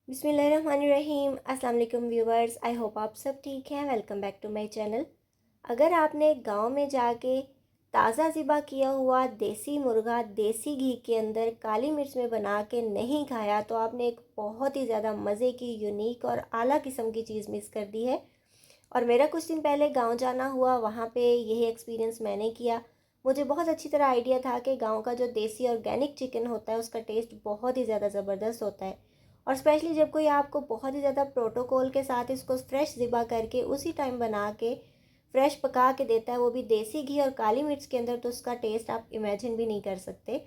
बिस्मिल्लाहिर्रहमानिर्रहीम। अस्सलाम वालेकुम व्यूवर्स, आई होप आप सब ठीक हैं। Welcome back to my channel. अगर आपने गांव में जाके ताज़ा ज़िबा किया हुआ देसी मुर्गा देसी घी के अंदर काली मिर्च में बना के नहीं खाया तो आपने एक बहुत ही ज़्यादा मज़े की यूनिक और आला किस्म की चीज़ मिस कर दी है। और मेरा कुछ दिन पहले गांव जाना हुआ, वहाँ पे यही एक्सपीरियंस मैंने किया। मुझे बहुत अच्छी तरह आइडिया था कि गांव का जो देसी ऑर्गेनिक चिकन होता है उसका टेस्ट बहुत ही ज़्यादा ज़बरदस्त होता है। और स्पेशली जब कोई आपको बहुत ही ज़्यादा प्रोटोकॉल के साथ इसको फ्रेश ज़िबा करके उसी टाइम बना के फ्रेश पका के देता है, वो भी देसी घी और काली मिर्च के अंदर, तो उसका टेस्ट आप इमेजिन भी नहीं कर सकते।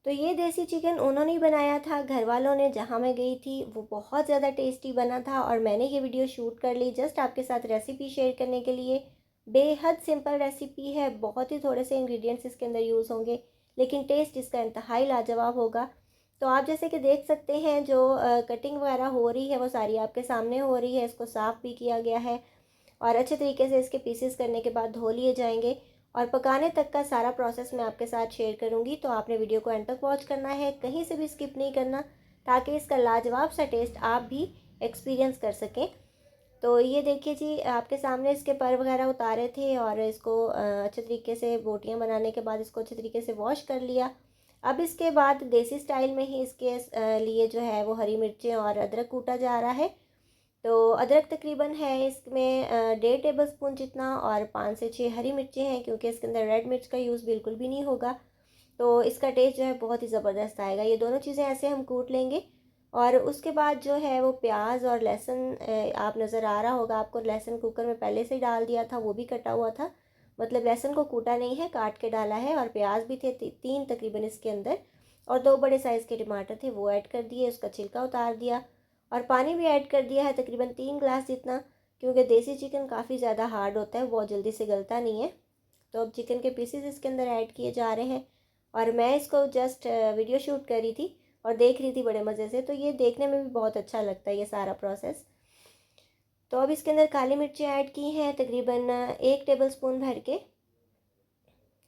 तो ये देसी चिकन उन्होंने ही बनाया था, घर वालों ने, जहाँ मैं गई थी। वो बहुत ज़्यादा टेस्टी बना था और मैंने ये वीडियो शूट कर ली जस्ट आपके साथ रेसिपी शेयर करने के लिए। बेहद सिंपल रेसिपी है, बहुत ही थोड़े से इंग्रेडिएंट्स इसके अंदर यूज़ होंगे, लेकिन टेस्ट इसका इंतहाई लाजवाब होगा। तो आप जैसे कि देख सकते हैं, जो कटिंग वगैरह हो रही है वो सारी आपके सामने हो रही है। इसको साफ़ भी किया गया है और अच्छे तरीके से इसके पीसेस करने के बाद धो लिए जाएंगे। और पकाने तक का सारा प्रोसेस मैं आपके साथ शेयर करूंगी, तो आपने वीडियो को एंड तक वॉच करना है, कहीं से भी स्किप नहीं करना, ताकि इसका लाजवाब सा टेस्ट आप भी एक्सपीरियंस कर सकें। तो ये देखिए जी, आपके सामने इसके पर वगैरह उतारे थे और इसको अच्छे तरीके से बोटियां बनाने के बाद इसको अच्छे तरीके से वॉश कर लिया। अब इसके बाद देसी स्टाइल में ही इसके लिए जो है वो हरी मिर्चें और अदरक कूटा जा रहा है। तो अदरक तकरीबन है इसमें 1.5 टेबल स्पून जितना, और 5 से 6 हरी मिर्चें हैं, क्योंकि इसके अंदर रेड मिर्च का यूज़ बिल्कुल भी नहीं होगा। तो इसका टेस्ट जो है बहुत ही ज़बरदस्त आएगा। ये दोनों चीज़ें ऐसे हम कूट लेंगे। और उसके बाद जो है वो प्याज और लहसुन, आप नज़र आ रहा होगा आपको, लहसुन कुकर में पहले से ही डाल दिया था, वो भी कटा हुआ था। मतलब लहसुन को कूटा नहीं है, काट के डाला है। और प्याज भी थे 3 तकरीबन इसके अंदर, और 2 बड़े साइज़ के टमाटर थे, वो ऐड कर दिए, उसका छिलका उतार दिया। और पानी भी ऐड कर दिया है, तकरीबन 3 ग्लास जितना, क्योंकि देसी चिकन काफ़ी ज़्यादा हार्ड होता है, बहुत जल्दी से गलता नहीं है। तो अब चिकन के पीसेस इसके अंदर ऐड किए जा रहे हैं। और मैं इसको जस्ट वीडियो शूट कर रही थी और देख रही थी बड़े मज़े से, तो ये देखने में भी बहुत अच्छा लगता है ये सारा प्रोसेस। तो अब इसके अंदर काली मिर्ची ऐड की हैं तकरीबन 1 टेबल स्पून भर के,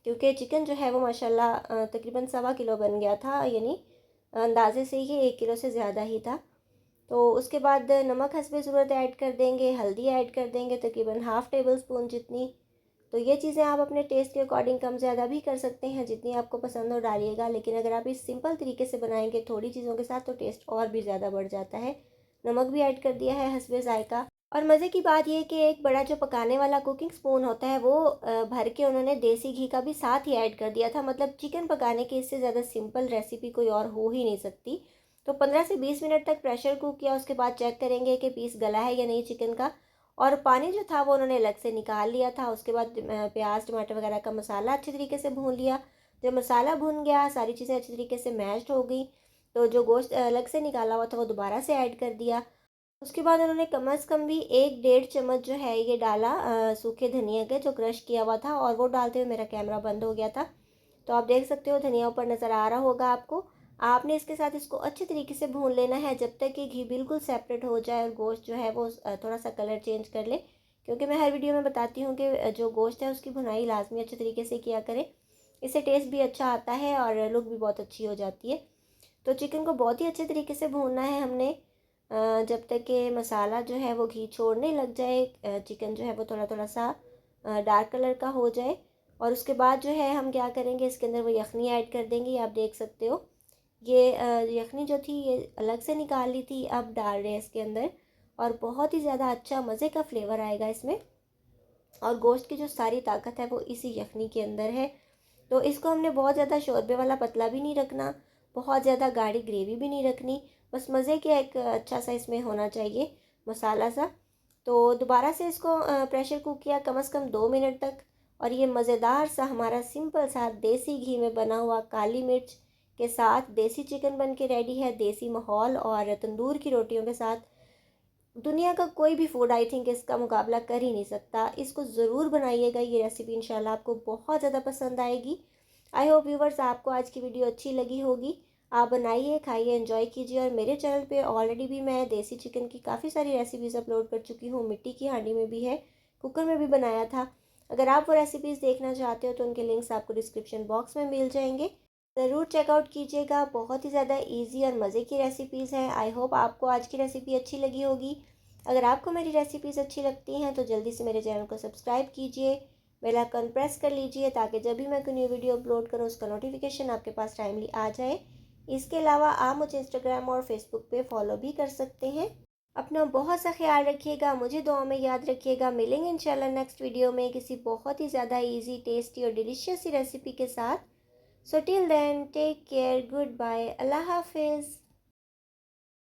क्योंकि चिकन जो है वो माशाल्लाह तकरीबन 1.25 किलो बन गया था, यानी अंदाजे से ही 1 किलो से ज़्यादा ही था। तो उसके बाद नमक हस्बे ज़रूरत ऐड कर देंगे, हल्दी ऐड कर देंगे तकरीबन 1/2 टेबल स्पून जितनी। तो ये चीज़ें आप अपने टेस्ट के अकॉर्डिंग कम ज़्यादा भी कर सकते हैं, जितनी आपको पसंद हो डालिएगा। लेकिन अगर आप इस सिंपल तरीके से बनाएंगे थोड़ी चीज़ों के साथ, तो टेस्ट और भी ज़्यादा बढ़ जाता है। नमक भी ऐड कर दिया है हस्बे ज़ायका। और मज़े की बात यह कि एक बड़ा जो पकाने वाला कुकिंग स्पून होता है, वो भर के उन्होंने देसी घी का भी साथ ही ऐड कर दिया था। मतलब चिकन पकाने की इससे ज़्यादा सिंपल रेसिपी कोई और हो ही नहीं सकती। तो 15 से 20 मिनट तक प्रेशर कुक किया, उसके बाद चेक करेंगे कि पीस गला है या नहीं चिकन का। और पानी जो था वो उन्होंने अलग से निकाल लिया था। उसके बाद प्याज टमाटर वगैरह का मसाला अच्छे तरीके से भून लिया। जब मसाला भुन गया, सारी चीज़ें अच्छी तरीके से मैश्ड हो गई, तो जो गोश्त अलग से निकाला हुआ था वो दोबारा से ऐड कर दिया। उसके बाद उन्होंने कम अज़ कम भी 1-1.5 चम्मच जो है ये डाला सूखे धनिया के, जो क्रश किया हुआ था, और वो डालते हुए मेरा कैमरा बंद हो गया था। तो आप देख सकते हो धनिया ऊपर नज़र आ रहा होगा आपको। आपने इसके साथ इसको अच्छे तरीके से भून लेना है जब तक कि घी बिल्कुल सेपरेट हो जाए और गोश्त जो है वो थोड़ा सा कलर चेंज कर ले। क्योंकि मैं हर वीडियो में बताती हूँ कि जो गोश्त है उसकी भुनाई लाजमी अच्छे तरीके से किया करें, इससे टेस्ट भी अच्छा आता है और लुक भी बहुत अच्छी हो जाती है। तो चिकन को बहुत ही अच्छे तरीके से भूनना है हमने, जब तक कि मसाला जो है वो घी छोड़ने लग जाए, चिकन जो है वो थोड़ा थोड़ा सा डार्क कलर का हो जाए। और उसके बाद जो है हम क्या करेंगे, इसके अंदर वो यखनी ऐड कर देंगे। ये आप देख सकते हो, ये यखनी जो थी ये अलग से निकाल ली थी, अब डाल रहे हैं इसके अंदर। और बहुत ही ज़्यादा अच्छा मज़े का फ्लेवर आएगा इसमें। और गोश्त की जो सारी ताकत है वो इसी यखनी के अंदर है। तो इसको हमने बहुत ज़्यादा शोरबे वाला पतला भी नहीं रखना, बहुत ज़्यादा गाढ़ी ग्रेवी भी नहीं रखनी, बस मज़े के एक अच्छा सा इसमें होना चाहिए मसाला सा। तो दोबारा से इसको प्रेशर कुक किया कम से कम 2 मिनट तक। और ये मज़ेदार सा हमारा सिंपल सा देसी घी में बना हुआ काली मिर्च के साथ देसी चिकन बन के रेडी है, देसी माहौल और तंदूर की रोटियों के साथ। दुनिया का कोई भी फूड आई थिंक इसका मुकाबला कर ही नहीं सकता। इसको ज़रूर बनाइएगा, ये रेसिपी इंशाल्लाह आपको बहुत ज़्यादा पसंद आएगी। आई होप व्यूवर्स आपको आज की वीडियो अच्छी लगी होगी। आप बनाइए, खाइए, एंजॉय कीजिए। और मेरे चैनल पे ऑलरेडी भी मैं देसी चिकन की काफ़ी सारी रेसिपीज़ अपलोड कर चुकी हूँ। मिट्टी की हांडी में भी है, कुकर में भी बनाया था। अगर आप वो रेसिपीज़ देखना चाहते हो तो उनके लिंक्स आपको डिस्क्रिप्शन बॉक्स में मिल जाएंगे। ज़रूर चेकआउट कीजिएगा। बहुत ही ज़्यादा इजी और मज़े की रेसिपीज़ हैं। आई होप आपको आज की रेसिपी अच्छी लगी होगी। अगर आपको मेरी रेसिपीज़ अच्छी लगती हैं तो जल्दी से मेरे चैनल को सब्सक्राइब कीजिए, बेल आइकन प्रेस कर लीजिए ताकि जब भी मैं कोई न्यू वीडियो अपलोड करूँ उसका नोटिफिकेशन आपके पास टाइमली आ जाए। इसके अलावा आप मुझे इंस्टाग्राम और फेसबुक पे फॉलो भी कर सकते हैं। अपना बहुत सा ख्याल रखिएगा, मुझे दुआ में याद रखिएगा। मिलेंगे इंशाल्लाह नेक्स्ट वीडियो में किसी बहुत ही ज़्यादा इजी, टेस्टी और डिलीशियस सी रेसिपी के साथ। So till then, take care, goodbye, Allah Hafiz.